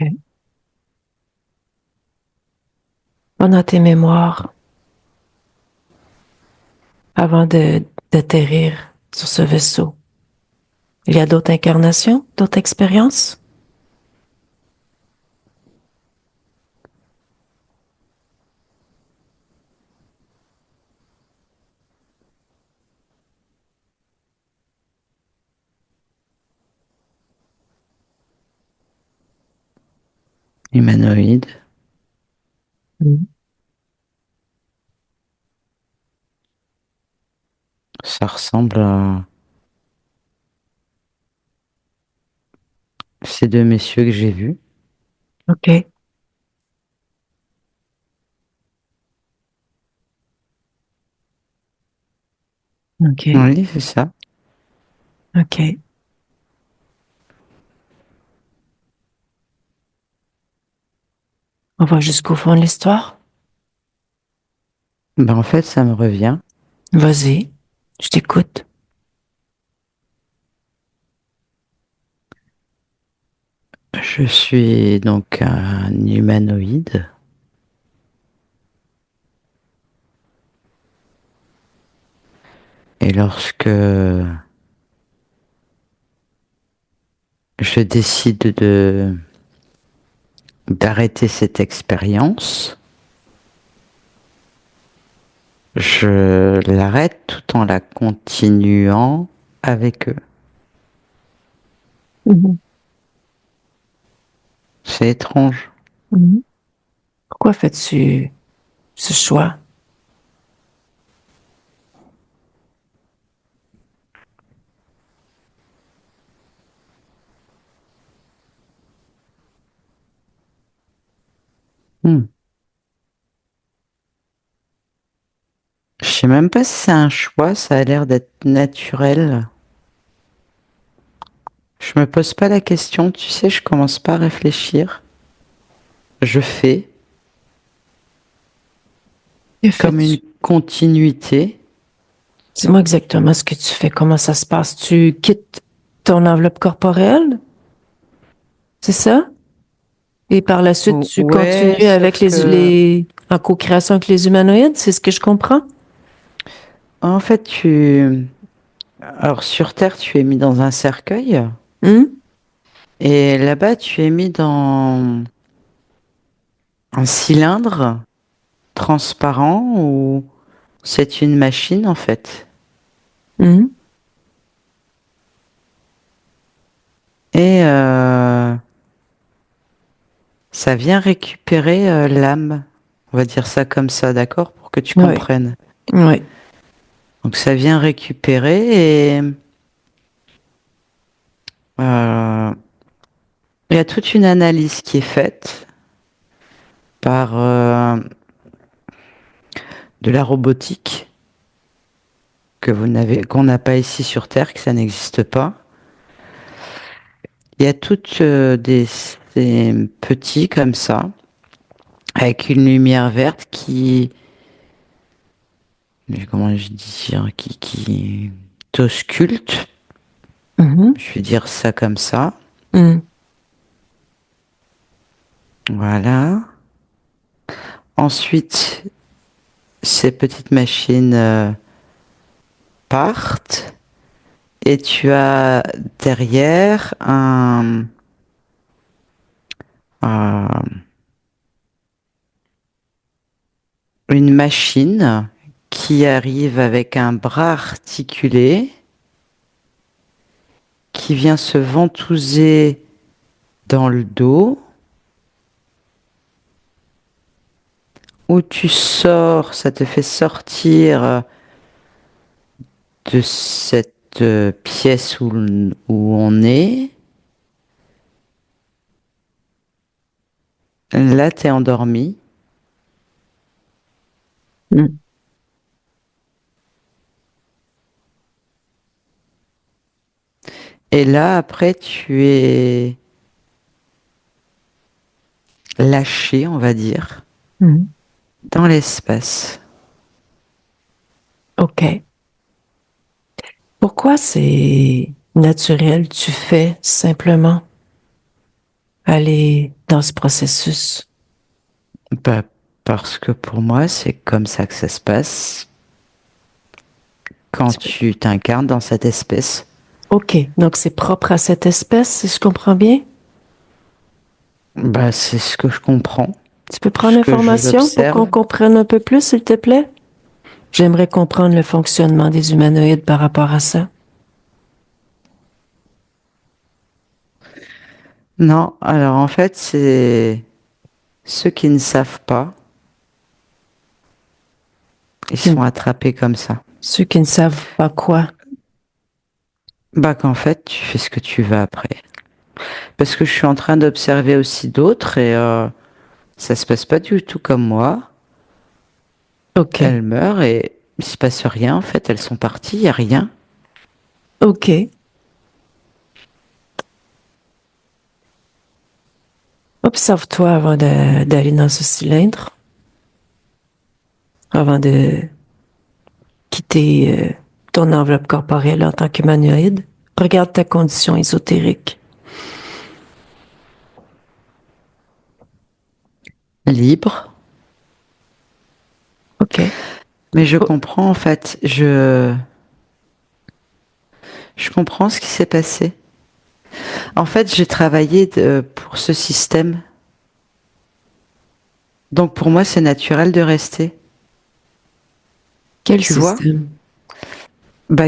Speaker 1: Pendant tes mémoires, avant d'atterrir sur ce vaisseau, il y a d'autres incarnations, d'autres expériences?
Speaker 3: Humanoïde.
Speaker 1: Mm.
Speaker 3: Ça ressemble à ces deux messieurs que j'ai vus.
Speaker 1: OK. OK.
Speaker 3: Oui, c'est ça.
Speaker 1: OK. On va jusqu'au fond de l'histoire?
Speaker 3: Ben, en fait, ça me revient.
Speaker 1: Vas-y. Je t'écoute.
Speaker 3: Je suis donc un humanoïde. Et lorsque je décide de d'arrêter cette expérience, je l'arrête tout en la continuant avec eux.
Speaker 1: Mhm.
Speaker 3: C'est étrange.
Speaker 1: Mhm. Pourquoi fais-tu ce choix?
Speaker 3: Hmm. Je sais même pas si c'est un choix, ça a l'air d'être naturel. Je me pose pas la question, tu sais, je commence pas à réfléchir. Je fais
Speaker 1: Que
Speaker 3: comme une
Speaker 1: fais-tu?
Speaker 3: continuité.
Speaker 1: Dis-moi exactement ce que tu fais. Comment ça se passe? Tu quittes ton enveloppe corporelle? C'est ça? Et par la suite, tu
Speaker 3: Ouais,
Speaker 1: continues avec
Speaker 3: sauf que
Speaker 1: en co-création avec les humanoïdes? C'est ce que je comprends?
Speaker 3: en fait, alors sur Terre, tu es mis dans un cercueil
Speaker 1: Hmm?
Speaker 3: et là-bas, tu es mis dans un cylindre transparent où c'est une machine en fait.
Speaker 1: Hmm?
Speaker 3: Et ça vient récupérer l'âme. On va dire ça comme ça, d'accord? Pour que tu
Speaker 1: Oui,
Speaker 3: comprennes.
Speaker 1: oui.
Speaker 3: Donc ça vient récupérer et euh, il y a toute une analyse qui est faite par de la robotique qu'on n'a pas ici sur Terre, que ça n'existe pas. Il y a toutes des petits comme ça, avec une lumière verte comment je dis, qui t'ausculte.
Speaker 1: Mhm.
Speaker 3: Je vais dire ça comme ça.
Speaker 1: Hmm.
Speaker 3: Voilà. Ensuite, ces petites machines partent et tu as derrière euh, une machine qui arrive avec un bras articulé qui vient se ventouser dans le dos où tu sors, ça te fait sortir de cette pièce où on est. Là, t'es endormi.
Speaker 1: Hmm.
Speaker 3: Et là, après, tu es lâché, on va dire,
Speaker 1: Mhm.
Speaker 3: dans l'espace.
Speaker 1: OK. Pourquoi c'est naturel? Tu fais simplement aller dans ce processus.
Speaker 3: Bah, parce que pour moi, c'est comme ça que ça se passe quand tu t'incarnes dans cette espèce.
Speaker 1: OK. Donc, c'est propre à cette espèce, si je comprends bien?
Speaker 3: Bah, c'est ce que je comprends,
Speaker 1: Tu peux prendre
Speaker 3: ce que
Speaker 1: l'information pour qu'on
Speaker 3: j'observe.
Speaker 1: comprenne un peu plus, s'il te plaît? J'aimerais comprendre le fonctionnement des humanoïdes par rapport à ça.
Speaker 3: Non, alors en fait, c'est ceux qui ne savent pas, ils
Speaker 1: Qui-
Speaker 3: sont attrapés comme ça.
Speaker 1: Ceux qui ne savent pas quoi.
Speaker 3: Bah, qu'en fait, tu fais ce que tu veux après. Parce que je suis en train d'observer aussi d'autres et ça se passe pas du tout comme moi.
Speaker 1: OK.
Speaker 3: Elles meurent et il se passe rien en fait. Elles sont parties, il y a rien.
Speaker 1: OK. Observe-toi avant d'aller dans ce cylindre, avant de quitter ton enveloppe corporelle en tant qu'humanoïde. Regarde ta condition ésotérique.
Speaker 3: Libre.
Speaker 1: OK.
Speaker 3: Mais je
Speaker 1: Oh,
Speaker 3: comprends en fait. Je comprends ce qui s'est passé. En fait, j'ai travaillé pour ce système. Donc pour moi, c'est naturel de rester.
Speaker 1: quel
Speaker 3: Tu vois?
Speaker 1: système?
Speaker 3: Bah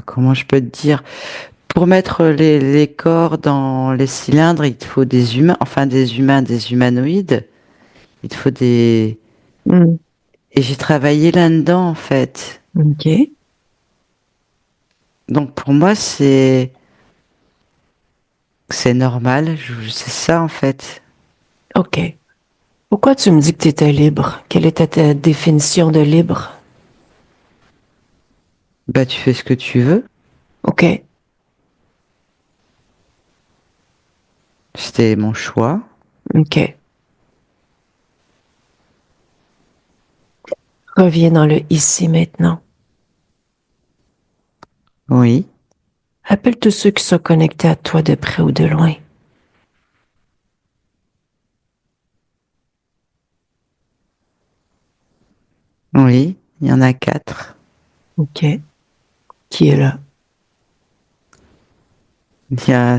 Speaker 3: comment je peux te dire? Pour mettre les corps dans les cylindres, il te faut des humains, enfin des humains, des humanoïdes. Il te faut des...
Speaker 1: Hmm.
Speaker 3: Et j'ai travaillé là-dedans, en fait.
Speaker 1: OK.
Speaker 3: Donc pour moi, c'est normal. C'est ça, en fait.
Speaker 1: OK. Pourquoi tu me dis que tu étais libre? Quelle était ta définition de libre?
Speaker 3: Bah, tu fais ce que tu veux.
Speaker 1: OK.
Speaker 3: C'était mon choix.
Speaker 1: OK. Reviens dans le ici maintenant.
Speaker 3: Oui,
Speaker 1: Appelle tous ceux qui sont connectés à toi de près ou de loin.
Speaker 3: oui. Il y en a 4.
Speaker 1: OK. Qui est là?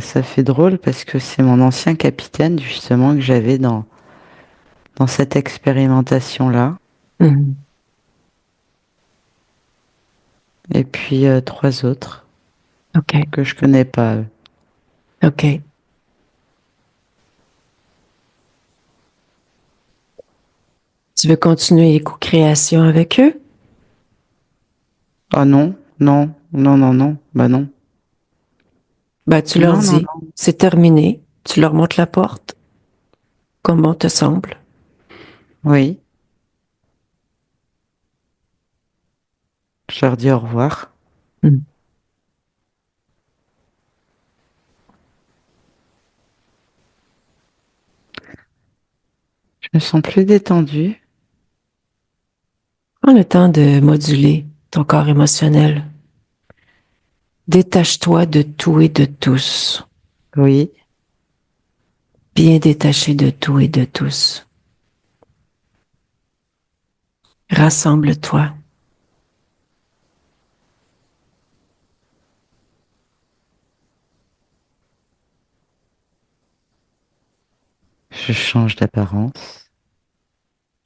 Speaker 3: Ça fait drôle parce que c'est mon ancien capitaine, justement, que j'avais dans cette expérimentation-là.
Speaker 1: Mhm.
Speaker 3: Et puis 3 autres
Speaker 1: OK.
Speaker 3: que je connais pas.
Speaker 1: OK. Tu veux continuer les co-créations avec eux?
Speaker 3: Ah non, non, non, non, non. Bah non.
Speaker 1: Ben, tu leur
Speaker 3: Non, non,
Speaker 1: dis,
Speaker 3: non.
Speaker 1: c'est terminé. Tu leur montres la porte. Comment te semble?
Speaker 3: Oui, je leur dis au revoir.
Speaker 1: Mhm.
Speaker 3: Je me sens plus détendue.
Speaker 1: Prends le temps de moduler ton corps émotionnel. Détache-toi de tout et de tous.
Speaker 3: Oui,
Speaker 1: Bien détaché de tout et de tous. Rassemble-toi.
Speaker 3: je change d'apparence.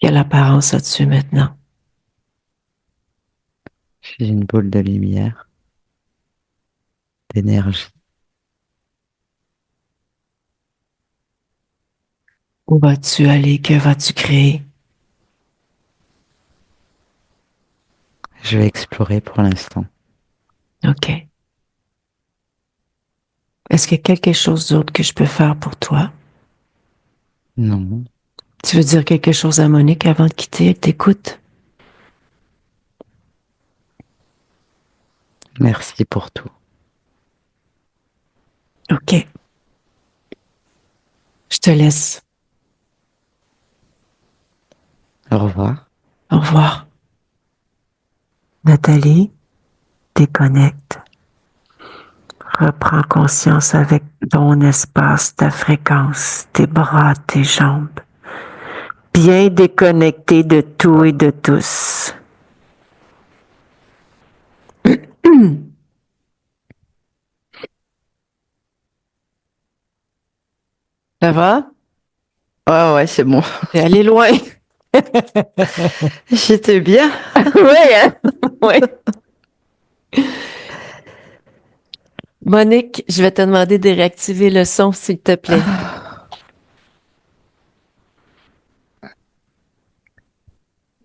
Speaker 1: Quelle apparence as-tu maintenant?
Speaker 3: Je suis une boule de lumière, d'énergie.
Speaker 1: Où vas-tu aller? Que vas-tu créer?
Speaker 3: Je vais explorer pour l'instant.
Speaker 1: OK. Est-ce qu'il y a quelque chose d'autre que je peux faire pour toi?
Speaker 3: Non.
Speaker 1: Tu veux dire quelque chose à Monique avant de quitter? Elle t'écoute.
Speaker 3: Merci pour tout.
Speaker 1: OK. Je te laisse.
Speaker 3: Au revoir.
Speaker 1: Au revoir. Nathalie, déconnecte. Reprends conscience avec ton espace, ta fréquence, tes bras, tes jambes. Bien déconnecté de tout et de tous. Ça va?
Speaker 3: Ouais, ouais, c'est bon.
Speaker 1: T'es allé loin.
Speaker 3: J'étais bien.
Speaker 1: Oui, hein? Oui. Monique, je vais te demander de réactiver le son, s'il te plaît.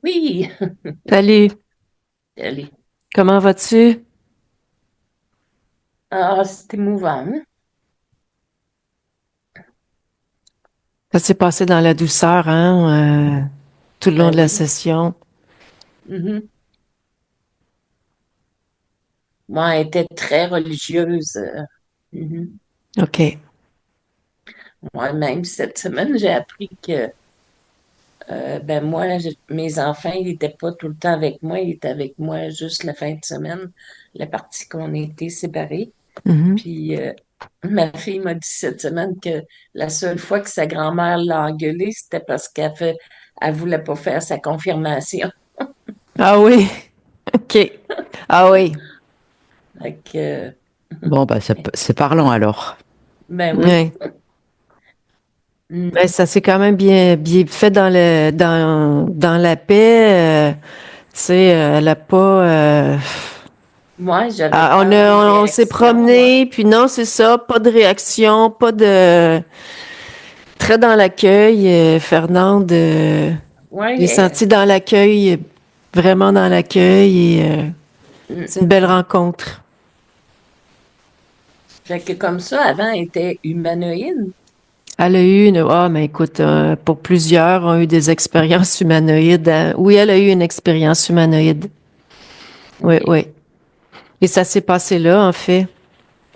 Speaker 2: Oui,
Speaker 1: Salut.
Speaker 2: allez.
Speaker 1: Comment vas-tu?
Speaker 2: Ah, c'est émouvant, hein?
Speaker 1: Ça s'est passé dans la douceur, hein, tout le long
Speaker 2: Ben
Speaker 1: de la
Speaker 2: oui.
Speaker 1: session.
Speaker 2: Mhm. Moi, elle était très religieuse. Mhm.
Speaker 1: OK.
Speaker 2: Moi-même, cette semaine, j'ai appris que ben moi, mes enfants, ils n'étaient pas tout le temps avec moi, ils étaient avec moi juste la fin de semaine, la partie qu'on était séparés.
Speaker 1: Mhm.
Speaker 2: Puis ma fille m'a dit cette semaine que la seule fois que sa grand-mère l'a engueulée, c'était parce elle voulait pas faire sa confirmation.
Speaker 1: Ah oui. OK. Ah oui.
Speaker 2: Fait que,
Speaker 3: Bon, bah, c'est parlant alors.
Speaker 2: ben oui.
Speaker 1: Ouais.
Speaker 2: Mm.
Speaker 1: Ouais, ça s'est quand même bien fait dans la paix. Tu sais, elle a pas.
Speaker 2: Moi, j'avais
Speaker 1: Ah,
Speaker 2: peur des
Speaker 1: on s'est
Speaker 2: réactions, hein.
Speaker 1: promené, puis non, c'est ça, pas de réaction, pas de. Très dans l'accueil, Fernande.
Speaker 2: Ouais,
Speaker 1: J'ai senti dans l'accueil, vraiment dans l'accueil, et
Speaker 2: mm.
Speaker 1: c'est une belle rencontre.
Speaker 2: Fait que comme ça, avant, elle était humanoïde.
Speaker 1: Elle a eu une, ah, mais écoute, pour plusieurs ont eu des expériences humanoïdes. Oui, elle a eu une expérience humanoïde. Oui,
Speaker 2: OK.
Speaker 1: oui. Et ça s'est passé là, en fait.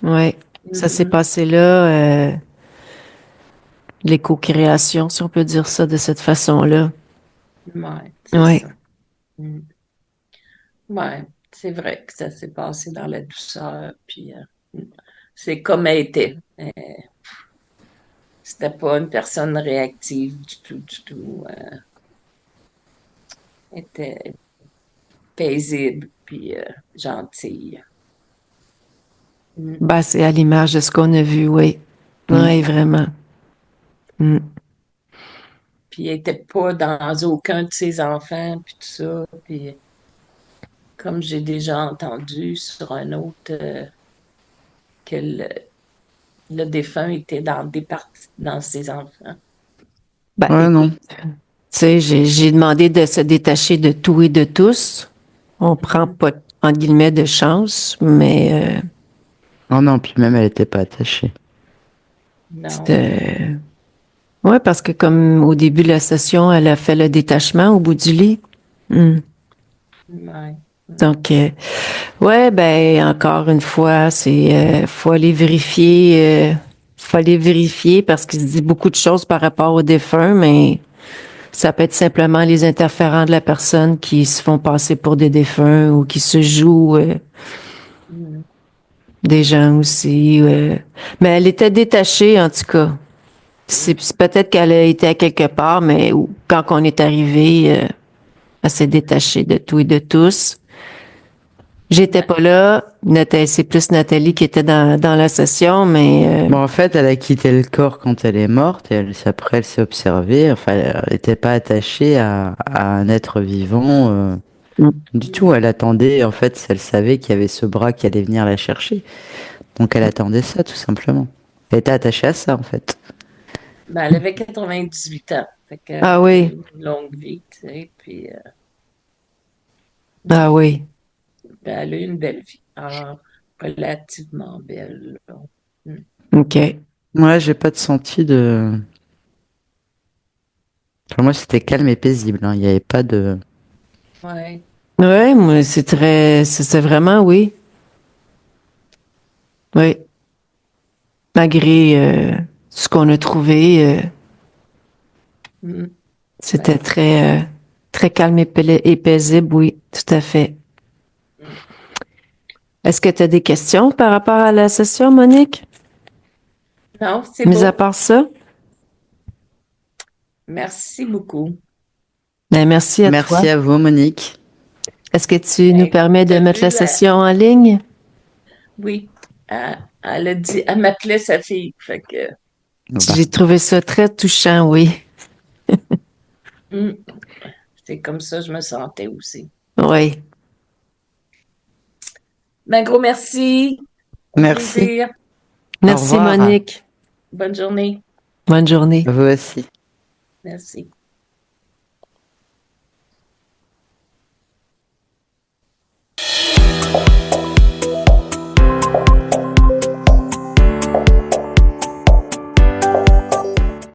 Speaker 1: Oui. Ça s'est
Speaker 2: Mhm.
Speaker 1: passé là, l'éco-création, si on peut dire ça de cette façon-là.
Speaker 2: Ouais, c'est
Speaker 1: Oui.
Speaker 2: ça. Mm. Ouais, c'est vrai que ça s'est passé dans la douceur, puis c'est comme elle était. C'était pas une personne réactive du tout, du tout. Elle était paisible, puis gentille. Mm.
Speaker 1: Ben, c'est à l'image de ce qu'on a vu, oui.
Speaker 3: Mm.
Speaker 1: Oui, vraiment. Mm.
Speaker 2: Puis elle était pas dans aucun de ses enfants, puis tout ça. Puis comme j'ai déjà entendu sur un autre, que le défunt était dans des parties, dans ses enfants.
Speaker 1: Ben,
Speaker 3: Ouais,
Speaker 1: écoute,
Speaker 3: non.
Speaker 1: tu sais, j'ai demandé de se détacher de tout et de tous. On prend
Speaker 2: Mhm.
Speaker 1: pas, en guillemets, de chance, mais
Speaker 3: Oh non, puis même elle était pas attachée.
Speaker 2: Non.
Speaker 1: c'était... Ouais, parce que comme au début de la session, elle a fait le détachement au bout du lit. Hmm.
Speaker 2: Ouais.
Speaker 1: Donc, ouais, ben, encore une fois, faut aller vérifier parce qu'il se dit beaucoup de choses par rapport au défunt, mais ça peut être simplement les interférents de la personne qui se font passer pour des défunts ou qui se jouent
Speaker 2: Mhm.
Speaker 1: des gens aussi. Mais elle était détachée, en tout cas. C'est peut-être qu'elle a été à quelque part, mais quand on est arrivé, elle s'est détachée de tout et de tous. J'étais
Speaker 2: Ouais.
Speaker 1: pas là. C'est plus Nathalie qui était dans la session, mais
Speaker 3: Bon, en fait, elle a quitté le corps quand elle est morte et après, elle s'est observée. Enfin, elle n'était pas attachée à un être vivant du tout. Elle attendait, en fait, elle savait qu'il y avait ce bras qui allait venir la chercher. Donc, elle attendait ça, tout simplement. Elle était attachée à ça, en fait.
Speaker 2: Ben, elle avait 98 ans. Fait qu'elle
Speaker 1: ah
Speaker 2: a eu
Speaker 1: oui,
Speaker 2: une longue vie, tu sais, puis
Speaker 1: ah oui,
Speaker 2: ben, elle a eu une belle vie. Ah, relativement belle, là. Mm.
Speaker 1: ok.
Speaker 3: Moi, j'ai pas de senti de. Pour moi, c'était calme et paisible, hein. Il n'y avait pas de.
Speaker 2: Ouais.
Speaker 1: Ouais, moi c'est vraiment oui. Oui. Malgré ce qu'on a trouvé,
Speaker 2: Mm.
Speaker 1: c'était très, très calme et paisible, oui, tout à fait. Est-ce que tu as des questions par rapport à la session, Monique?
Speaker 2: Non, c'est
Speaker 1: Mis à
Speaker 2: beau.
Speaker 1: part ça?
Speaker 2: Merci beaucoup.
Speaker 1: Ben, merci à toi.
Speaker 3: Merci à vous, Monique.
Speaker 1: Est-ce que tu nous
Speaker 2: Ben,
Speaker 1: permets de
Speaker 2: t'as
Speaker 1: mettre la
Speaker 2: vu,
Speaker 1: session en ligne?
Speaker 2: oui, elle a dit, elle m'appelait sa fille. Fait que,
Speaker 3: Bon, bah,
Speaker 1: J'ai trouvé ça très touchant, oui.
Speaker 2: mm, c'est comme ça que je me sentais aussi.
Speaker 1: Oui.
Speaker 2: Ben, gros merci. Au
Speaker 3: merci.
Speaker 2: plaisir.
Speaker 3: Au
Speaker 1: Merci,
Speaker 3: revoir.
Speaker 1: Monique.
Speaker 2: Bonne journée.
Speaker 1: Bonne journée.
Speaker 3: Vous aussi.
Speaker 2: Merci.